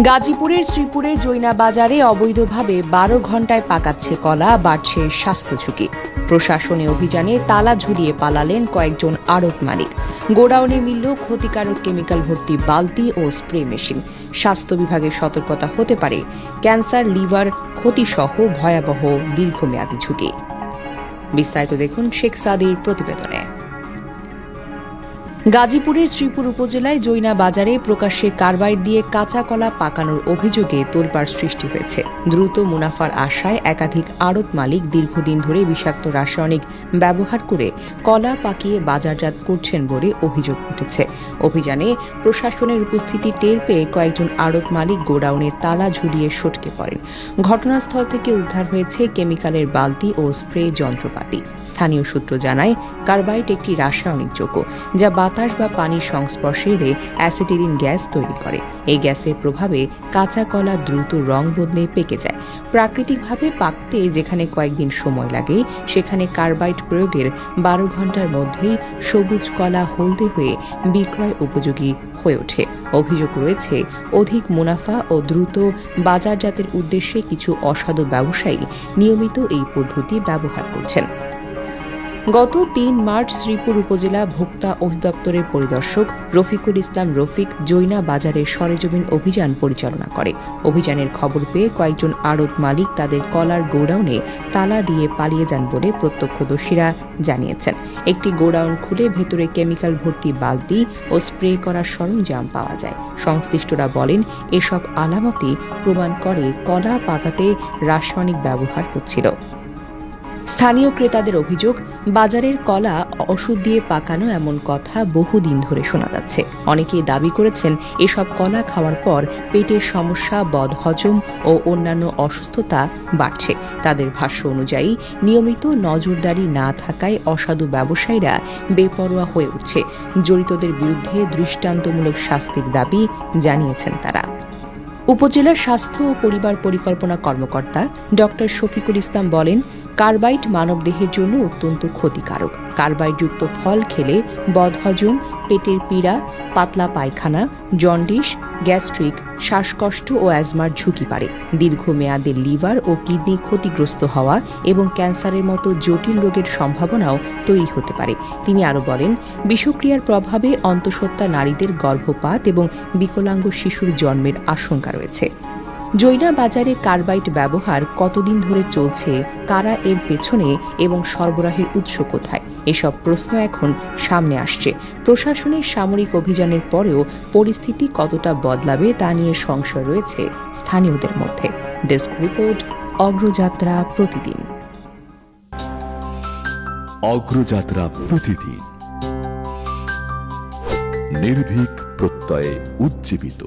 গাজীপুরের শ্রীপুরে জৈনা বাজারে অবৈধভাবে ১২ ঘণ্টায় পাকাচ্ছে কলা, বাড়ছে স্বাস্থ্য ঝুঁকি। প্রশাসনী অভিযানে তালা ঝুলিয়ে পালালেন কয়েকজন আড়ত মালিক। গোডাউনে মিলল ক্ষতিকারক কেমিক্যাল ভর্তি বালতি ও স্প্রে মেশিন। স্বাস্থ্য বিভাগের সতর্কতা হতে পারে ক্যান্সার, লিভার ক্ষতিসহ ভয়াবহ দীর্ঘমেয়াদী ঝুঁকি। বিস্তারিত দেখুন শেখ সাদির প্রতিবেদনে। গাজীপুরের শ্রীপুর উপজেলায় জৈনা বাজারে প্রকাশ্যে কার্বাইড দিয়ে কাঁচা কলা পাকানোর অভিযোগে তোলপাড় সৃষ্টি হয়েছে। দ্রুত মুনাফার আশায় একাধিক আড়ত মালিক দীর্ঘদিন ধরে বিষাক্ত রাসায়নিক ব্যবহার করে কলা পাকিয়ে বাজারজাত করছেন বলে অভিযোগ উঠেছে। অভিযানে প্রশাসনের উপস্থিতি টের পেয়ে কয়েকজন আড়ত মালিক গোডাউনে তালা ঝুলিয়ে সটকে পড়েন। ঘটনাস্থল থেকে উদ্ধার হয়েছে কেমিক্যালের বালতি ও স্প্রে যন্ত্রপাতি। স্থানীয় সূত্র জানায়, কার্বাইড একটি রাসায়নিক যৌগ যা বাতাস বা পানির সংস্পর্শে এলে অ্যাসিটিলিন গ্যাস তৈরি করে। এই গ্যাসের প্রভাবে কাঁচা কলা দ্রুত রং বদলে পেকে যায়। প্রাকৃতিকভাবে পাকতে যেখানে কয়েকদিন সময় লাগে, সেখানে কার্বাইড প্রয়োগের ১২ ঘণ্টার মধ্যেই সবুজ কলা হলদে হয়ে বিক্রয় উপযোগী হয়ে ওঠে। অভিযোগ রয়েছে, অধিক মুনাফা ও দ্রুত বাজারজাতের উদ্দেশ্যে কিছু অসাধু ব্যবসায়ী নিয়মিত এই পদ্ধতি ব্যবহার করছেন। গত ৩ মার্চ শ্রীপুর উপজেলা ভোক্তা অধিদপ্তরের পরিদর্শক রফিকুল ইসলাম রফিক জৈনা বাজারে সরেজমিন অভিযান পরিচালনা করে। অভিযানের খবর পেয়ে কয়েকজন আড়ত মালিক তাদের কলার গোডাউনে তালা দিয়ে পালিয়ে যান বলে প্রত্যক্ষদর্শীরা জানিয়েছেন। একটি গোডাউন খুলে ভেতরে কেমিক্যাল ভর্তি বালতি ও স্প্রে করার সরঞ্জাম পাওয়া যায়। সংশ্লিষ্টরা বলেন, এসব আলামতই প্রমাণ করে কলা পাকাতে রাসায়নিক ব্যবহার হচ্ছিল। স্থানীয় ক্রেতাদের অভিযোগ, বাজারের কলা ওষুধ দিয়ে পাকানো এমন কথা বহুদিন ধরে শোনা যাচ্ছে। অনেকেই দাবি করেছেন, এসব কলা খাওয়ার পর পেটের সমস্যা, বদহজম ও অন্যান্য অসুস্থতা বাড়ছে। তাদের ভাষ্য অনুযায়ী নিয়মিত নজরদারি না থাকায় অসাধু ব্যবসায়ীরা বেপরোয়া হয়ে উঠছে। জড়িতদের বিরুদ্ধে দৃষ্টান্তমূলক শাস্তির দাবি জানিয়েছেন তারা। উপজেলা স্বাস্থ্য ও পরিবার পরিকল্পনা কর্মকর্তা ডক্টর শফিকুল ইসলাম বলেন, কার্বাইড মানবদেহের জন্য অত্যন্ত ক্ষতিকারক। কার্বাইডযুক্ত ফল খেলে বদহজম, পেটের পীড়া, পাতলা পায়খানা, জন্ডিস, গ্যাস্ট্রিক, শ্বাসকষ্ট ও অ্যাজমার ঝুঁকি বাড়ে। দীর্ঘমেয়াদে লিভার ও কিডনি ক্ষতিগ্রস্ত হওয়া এবং ক্যান্সারের মতো জটিল রোগের সম্ভাবনাও তৈরি হতে পারে। তিনি আরও বলেন, বিষক্রিয়ার প্রভাবে অন্তঃসত্ত্বা নারীদের গর্ভপাত এবং বিকলাঙ্গ শিশুর জন্মের আশঙ্কা রয়েছে। জৈনা বাজারে কার্বাইড ব্যবহার কতদিন ধরে চলছে, কারা এর পেছনে এবং সরবরাহের উৎস কোথায়, এসব প্রশ্ন এখন সামনে আসছে। প্রশাসনের সামরিক অভিযানের পরেও পরিস্থিতি কতটা বদলাবে তা নিয়ে সংশয় রয়েছে স্থানীয়দের মধ্যে। ডেস্ক রিপোর্ট, অগ্রযাত্রা প্রতিদিন। অগ্রযাত্রা প্রতিদিন, নির্ভীক প্রত্যয়ে উজ্জীবিত।